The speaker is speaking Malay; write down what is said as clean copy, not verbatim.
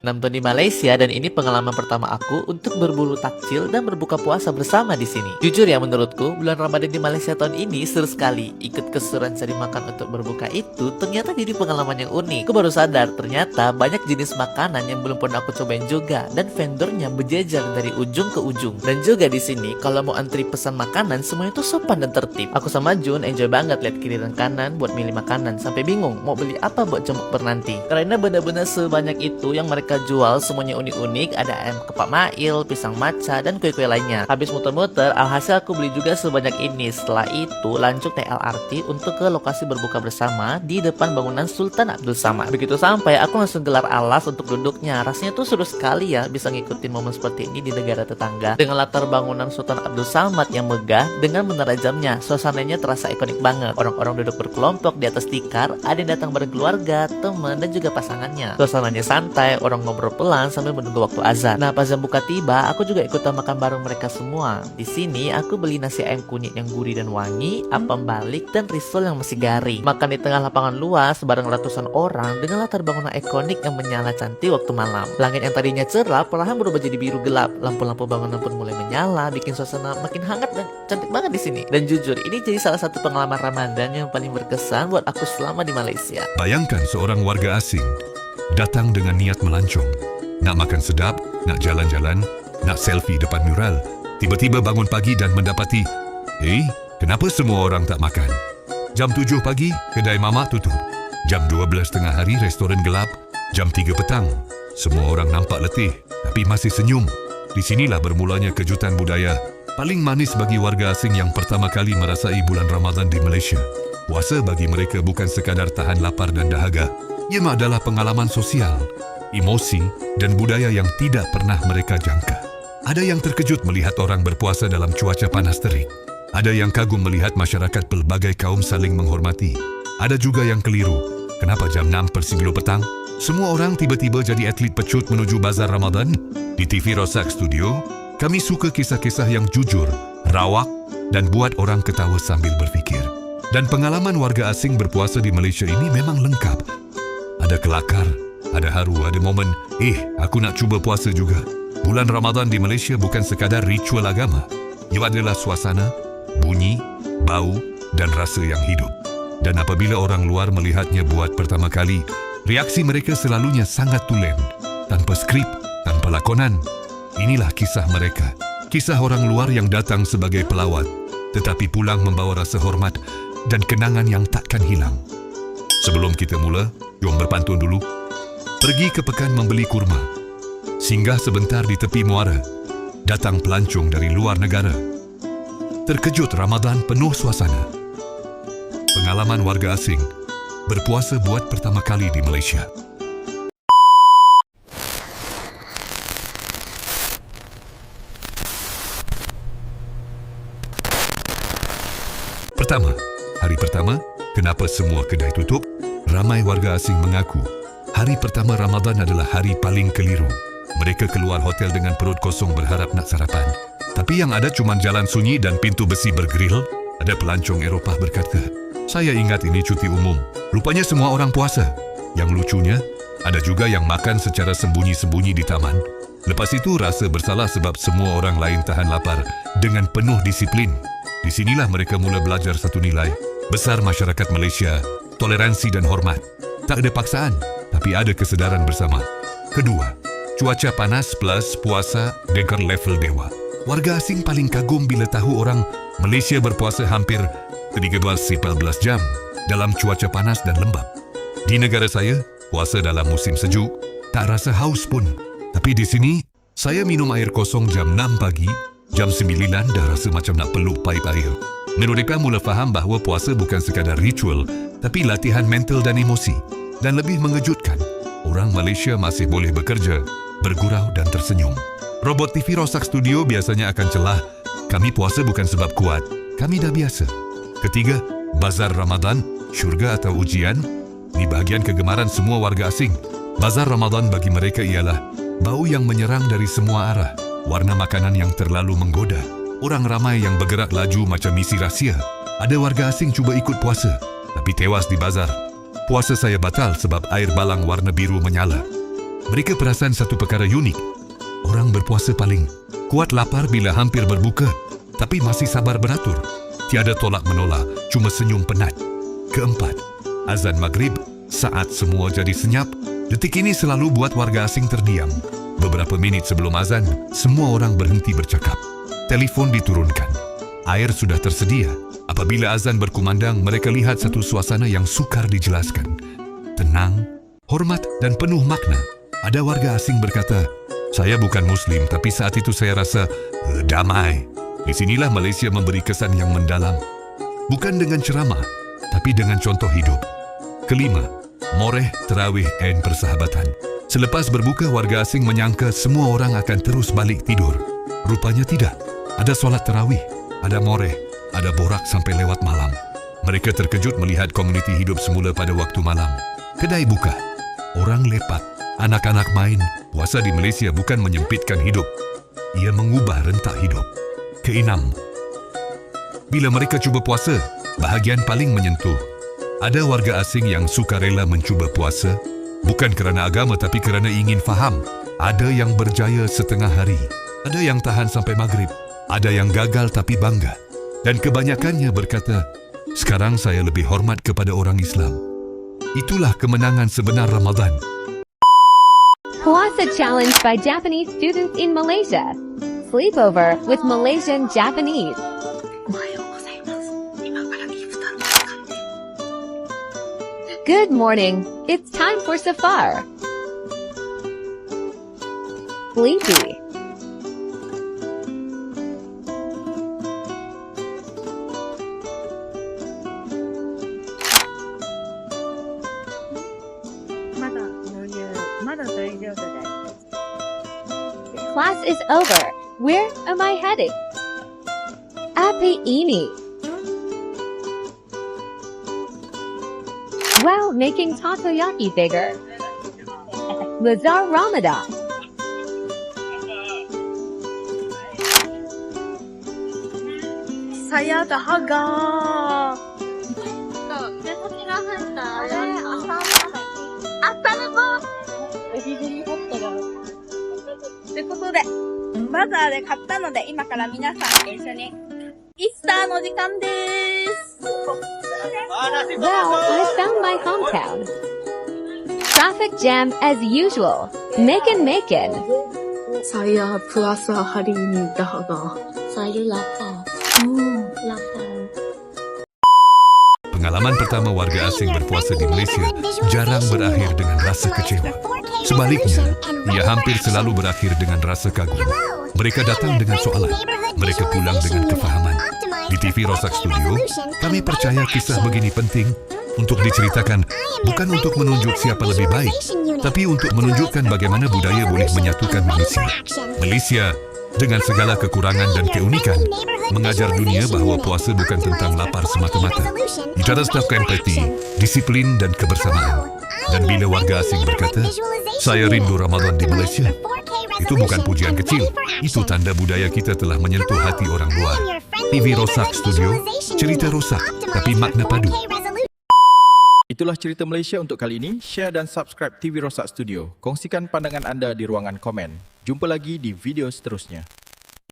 6 tahun di Malaysia dan ini pengalaman pertama aku untuk berburu takjil dan berbuka puasa bersama di sini. Jujur ya, menurutku bulan Ramadan di Malaysia tahun ini seru sekali. Ikut keseruan cari makan untuk berbuka itu ternyata jadi pengalaman yang unik. Aku baru sadar ternyata banyak jenis makanan yang belum pernah aku cobain juga dan vendornya berjejer dari ujung ke ujung. Dan juga di sini kalau mau antri pesan makanan semuanya tuh sopan dan tertib. Aku sama Jun enjoy banget lihat kiri dan kanan buat milih makanan sampai bingung mau beli apa buat jemput bernanti. Karena benar-benar sebanyak itu yang mereka jual, semuanya unik-unik. Ada ayam kepak mail, pisang matcha, dan kue-kue lainnya. Habis muter-muter, alhasil aku beli juga sebanyak ini. Setelah itu lanjut naik LRT untuk ke lokasi berbuka bersama di depan bangunan Sultan Abdul Samad. Begitu sampai, aku langsung gelar alas untuk duduknya. Rasanya tuh seru sekali ya bisa ngikutin momen seperti ini di negara tetangga. Dengan latar bangunan Sultan Abdul Samad yang megah dengan menara jamnya, suasananya terasa ikonik banget. Orang-orang duduk berkelompok di atas tikar, ada yang datang bareng keluarga, teman, dan juga pasangannya. Suasananya santai, orang ngobrol pelan sambil menunggu waktu azan. Nah, pas jam buka tiba, aku juga ikutan makan bareng mereka semua. Di sini aku beli nasi ayam kunyit yang gurih dan wangi, apam balik, dan risol yang masih garing. Makan di tengah lapangan luas bareng ratusan orang dengan latar bangunan ikonik yang menyala cantik waktu malam. Langit yang tadinya cerah perlahan berubah jadi biru gelap. Lampu-lampu bangunan pun mulai menyala, bikin suasana makin hangat dan cantik banget di sini. Dan jujur, ini jadi salah satu pengalaman Ramadan yang paling berkesan buat aku selama di Malaysia. Bayangkan seorang warga asing datang dengan niat melancong, nak makan sedap, nak jalan-jalan, nak selfie depan mural. Tiba-tiba bangun pagi dan mendapati, kenapa semua orang tak makan? Jam 7 pagi, kedai mamak tutup. Jam 12 tengah hari, restoran gelap. Jam 3 petang, semua orang nampak letih, tapi masih senyum. Di sinilah bermulanya kejutan budaya paling manis bagi warga asing yang pertama kali merasai bulan Ramadan di Malaysia. Puasa bagi mereka bukan sekadar tahan lapar dan dahaga. Ia adalah pengalaman sosial, emosi, dan budaya yang tidak pernah mereka jangka. Ada yang terkejut melihat orang berpuasa dalam cuaca panas terik. Ada yang kagum melihat masyarakat pelbagai kaum saling menghormati. Ada juga yang keliru. Kenapa jam 6:10 petang? Semua orang tiba-tiba jadi atlet pecut menuju bazar Ramadan? Di TV Rosak Studio, kami suka kisah-kisah yang jujur, rawak, dan buat orang ketawa sambil berfikir. Dan pengalaman warga asing berpuasa di Malaysia ini memang lengkap. Ada kelakar, ada haru, ada momen, aku nak cuba puasa juga. Bulan Ramadan di Malaysia bukan sekadar ritual agama. Ia adalah suasana, bunyi, bau, dan rasa yang hidup. Dan apabila orang luar melihatnya buat pertama kali, reaksi mereka selalunya sangat tulen. Tanpa skrip, tanpa lakonan. Inilah kisah mereka. Kisah orang luar yang datang sebagai pelawat, tetapi pulang membawa rasa hormat dan kenangan yang takkan hilang. Sebelum kita mula, jom berpantun dulu. Pergi ke pekan membeli kurma. Singgah sebentar di tepi muara. Datang pelancong dari luar negara. Terkejut Ramadan penuh suasana. Pengalaman warga asing berpuasa buat pertama kali di Malaysia. Hari pertama, kenapa semua kedai tutup? Ramai warga asing mengaku, hari pertama Ramadan adalah hari paling keliru. Mereka keluar hotel dengan perut kosong berharap nak sarapan. Tapi yang ada cuma jalan sunyi dan pintu besi bergeril. Ada pelancong Eropah berkata, saya ingat ini cuti umum. Rupanya semua orang puasa. Yang lucunya, ada juga yang makan secara sembunyi-sembunyi di taman. Lepas itu rasa bersalah sebab semua orang lain tahan lapar dengan penuh disiplin. Di sinilah mereka mula belajar satu nilai besar masyarakat Malaysia, toleransi dan hormat. Tak ada paksaan, tapi ada kesedaran bersama. Kedua, cuaca panas plus puasa dengan level dewa. Warga asing paling kagum bila tahu orang Malaysia berpuasa hampir 13-14 jam dalam cuaca panas dan lembap. Di negara saya, puasa dalam musim sejuk, tak rasa haus pun. Tapi di sini, saya minum air kosong jam 6 pagi, jam 9 dah rasa macam nak peluk paip air. Mereka mula faham bahawa puasa bukan sekadar ritual, tapi latihan mental dan emosi. Dan lebih mengejutkan, orang Malaysia masih boleh bekerja, bergurau dan tersenyum. Robot TV Rosak Studio biasanya akan celah, kami puasa bukan sebab kuat, kami dah biasa. Ketiga, bazar Ramadan, syurga atau ujian, ini bahagian kegemaran semua warga asing. Bazar Ramadan bagi mereka ialah bau yang menyerang dari semua arah, warna makanan yang terlalu menggoda, orang ramai yang bergerak laju macam misi rahsia. Ada warga asing cuba ikut puasa, tapi tewas di bazar. Puasa saya batal sebab air balang warna biru menyala. Mereka perasan satu perkara unik. Orang berpuasa paling kuat lapar bila hampir berbuka, tapi masih sabar beratur. Tiada tolak menolak, cuma senyum penat. Keempat, azan maghrib, saat semua jadi senyap. Detik ini selalu buat warga asing terdiam. Beberapa minit sebelum azan, semua orang berhenti bercakap. Telefon diturunkan. Air sudah tersedia. Apabila azan berkumandang, mereka lihat satu suasana yang sukar dijelaskan. Tenang, hormat dan penuh makna. Ada warga asing berkata, "Saya bukan Muslim, tapi saat itu saya rasa damai." Di sinilah Malaysia memberi kesan yang mendalam. Bukan dengan ceramah, tapi dengan contoh hidup. Kelima, moreh, terawih dan persahabatan. Selepas berbuka, warga asing menyangka semua orang akan terus balik tidur. Rupanya tidak. Ada solat terawih, ada moreh, ada borak sampai lewat malam. Mereka terkejut melihat komuniti hidup semula pada waktu malam. Kedai buka, orang lepak, anak-anak main. Puasa di Malaysia bukan menyempitkan hidup, ia mengubah rentak hidup. Keenam, bila mereka cuba puasa, bahagian paling menyentuh. Ada warga asing yang sukarela mencuba puasa, bukan kerana agama tapi kerana ingin faham. Ada yang berjaya setengah hari, ada yang tahan sampai maghrib, ada yang gagal tapi bangga. Dan kebanyakannya berkata, "Sekarang saya lebih hormat kepada orang Islam." Itulah kemenangan sebenar Ramadan. Puasa challenge by Japanese students in Malaysia. Sleepover with Malaysian Japanese. Good morning. It's time for safar. Sleepy. Class is over. Where am I heading? Apa ini? Wow, making takoyaki bigger. Lazar Ramadan. Saya dahaga. Apa ということで、バザーで買ったので、今から皆さんと一緒に、イスターの時間でーす。 Wow, I found my hometown. Traffic jam as usual. Makin. Saya puasa hari ini dahaga. Saya lapar. Lapar. Pengalaman pertama warga asing berpuasa di Malaysia jarang berakhir dengan rasa kecewa. Sebaliknya, ia hampir selalu berakhir dengan rasa kagum. Mereka datang dengan soalan, mereka pulang dengan kefahaman. Di TV Rosak Studio, kami percaya kisah begini penting untuk diceritakan, bukan untuk menunjuk siapa lebih baik, tapi untuk menunjukkan bagaimana budaya boleh menyatukan manusia. Malaysia, dengan segala kekurangan dan keunikan, mengajar dunia bahawa puasa bukan tentang lapar semata-mata. It has empati, disiplin dan kebersamaan. Dan bila warga asing berkata, "Saya rindu Ramadan di Malaysia," itu bukan pujian kecil. Itu tanda budaya kita telah menyentuh hati orang luar. TV Rosak Studio, cerita rosak tapi makna padu. Itulah cerita Malaysia untuk kali ini. Share dan subscribe TV Rosak Studio. Kongsikan pandangan anda di ruangan komen. Jumpa lagi di video seterusnya.